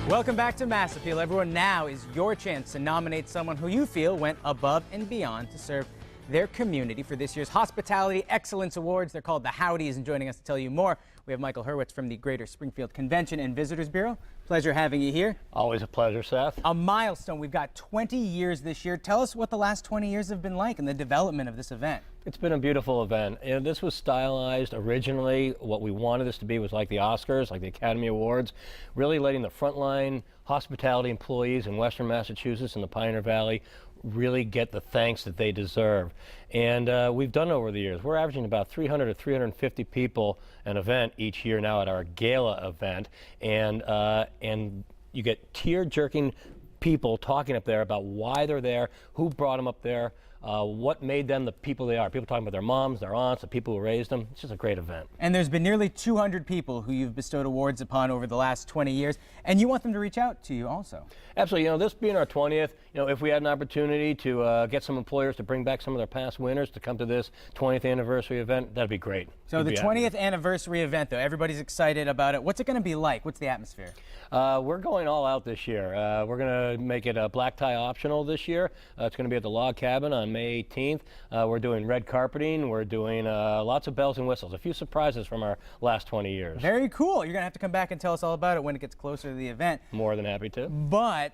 Welcome back to Mass Appeal, everyone. Now is your chance to nominate someone who you feel went above and beyond to serve their community for this year's Hospitality Excellence Awards. They're called the Howdies, and joining us to tell you more, we have Michael Hurwitz from the Greater Springfield Convention and Visitors Bureau. Pleasure having you here. Always a pleasure, Seth. A milestone. We've got 20 years this year. Tell us what the last 20 years have been like in the development of this event. It's been a beautiful event. You know, this was stylized originally. What we wanted this to be was like the Oscars, like the Academy Awards, really letting the frontline hospitality employees in Western Massachusetts and the Pioneer Valley really get the thanks that they deserve. And we've done it over the years. We're averaging about 300 to 350 people an event each year now at our gala event. And you get tear-jerking people talking up there about why they're there, who brought them up there, what made them the people they are. People talking about their moms, their aunts, the people who raised them. It's just a great event. And there's been nearly 200 people who you've bestowed awards upon over the last 20 years, and you want them to reach out to you also. Absolutely. You know, this being our 20th, you know, if we had an opportunity to get some employers to bring back some of their past winners to come to this 20th anniversary event, that'd be great. So the 20th anniversary event, though, everybody's excited about it. What's it going to be like? What's the atmosphere? We're going all out this year. We're going to make it a black tie optional this year. It's going to be at the Log Cabin on May 18th. We're doing red carpeting. We're doing lots of bells and whistles. A few surprises from our last 20 years. Very cool. You're going to have to come back and tell us all about it when it gets closer to the event. More than happy to. But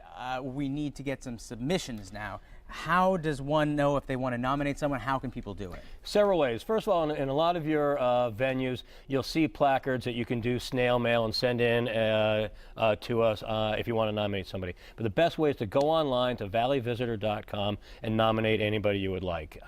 we need to get some submissions now. How does one know if they want to nominate someone? How can people do it? Several ways. First of all, in a lot of your venues, you'll see placards that you can do snail mail and send in to us if you want to nominate somebody. But the best way is to go online to valleyvisitor.com and nominate anybody you would like.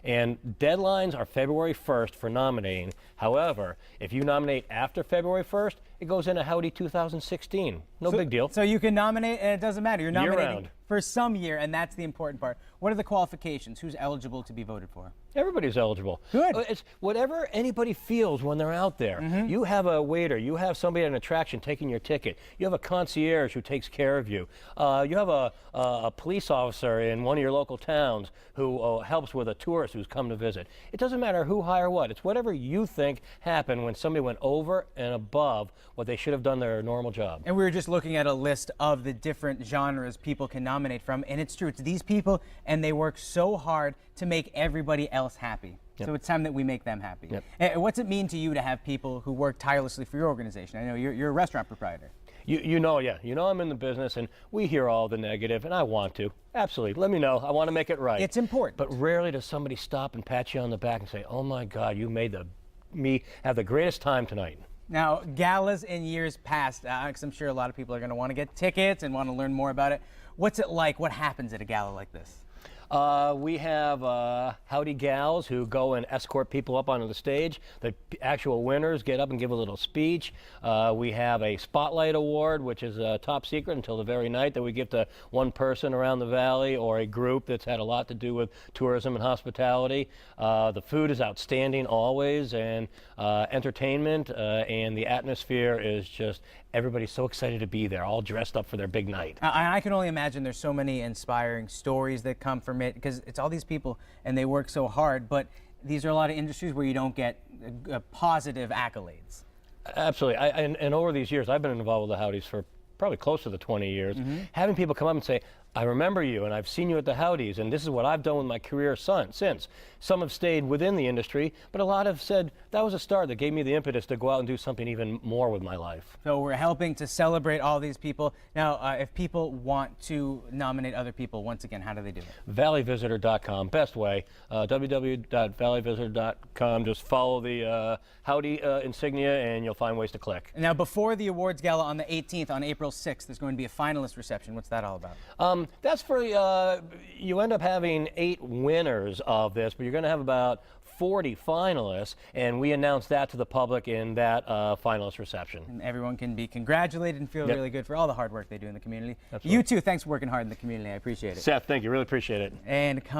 And deadlines are February 1st for nominating. However, if you nominate after February 1st, it goes into Howdy 2016. No big deal. So you can nominate, and it doesn't matter. You're nominating year-round for some year, and that's the important part. What are the qualifications? Who's eligible to be voted for? Everybody's eligible. Good. It's whatever anybody feels when they're out there. You have a waiter, you have somebody at an attraction taking your ticket, you have a concierge who takes care of you, you have a police officer in one of your local towns who helps with a tourist who's come to visit. It doesn't matter who, hire what. It's whatever you think happened when somebody went over and above what they should have done their normal job. And we were just looking at a list of the different genres people can nominate from, and it's true. It's these people, and they work so hard to make everybody else happy. Yep. So it's time that we make them happy. Yep. And what's it mean to you to have people who work tirelessly for your organization? I know you're a restaurant proprietor. You know I'm in the business, and we hear all the negative, and I want to. Absolutely. Let me know. I want to make it right. It's important. But rarely does somebody stop and pat you on the back and say, oh my God, you made me have the greatest time tonight. Now, galas in years past, because I'm sure a lot of people are going to want to get tickets and want to learn more about it. What's it like? What happens at a gala like this? We have Howdy Gals who go and escort people up onto the stage. The actual winners get up and give a little speech. We have a Spotlight Award, which is top secret until the very night, that we give to one person around the valley or a group that's had a lot to do with tourism and hospitality. The food is outstanding always, and entertainment and the atmosphere is just, everybody's so excited to be there, all dressed up for their big night. I can only imagine there's so many inspiring stories that come from it, because it's all these people and they work so hard, but these are a lot of industries where you don't get positive accolades. Absolutely. And over these years, I've been involved with the Howdies for probably close to the 20 years. Having people come up and say, I remember you, and I've seen you at the Howdies, and this is what I've done with my career since. Some have stayed within the industry, but a lot have said, that was a start that gave me the impetus to go out and do something even more with my life. So we're helping to celebrate all these people. Now, if people want to nominate other people, once again, how do they do it? Valleyvisitor.com, best way. www.valleyvisitor.com. Just follow the Howdy insignia, and you'll find ways to click. Now, before the awards gala on the 18th, on April 6th, there's going to be a finalist reception. What's that all about? That's for, you end up having 8 winners of this, but you're going to have about 40 finalists, and we announce that to the public in that finalist reception. And everyone can be congratulated and feel really good for all the hard work they do in the community. Absolutely. You too, thanks for working hard in the community. I appreciate it. Seth, thank you. Really appreciate it. And come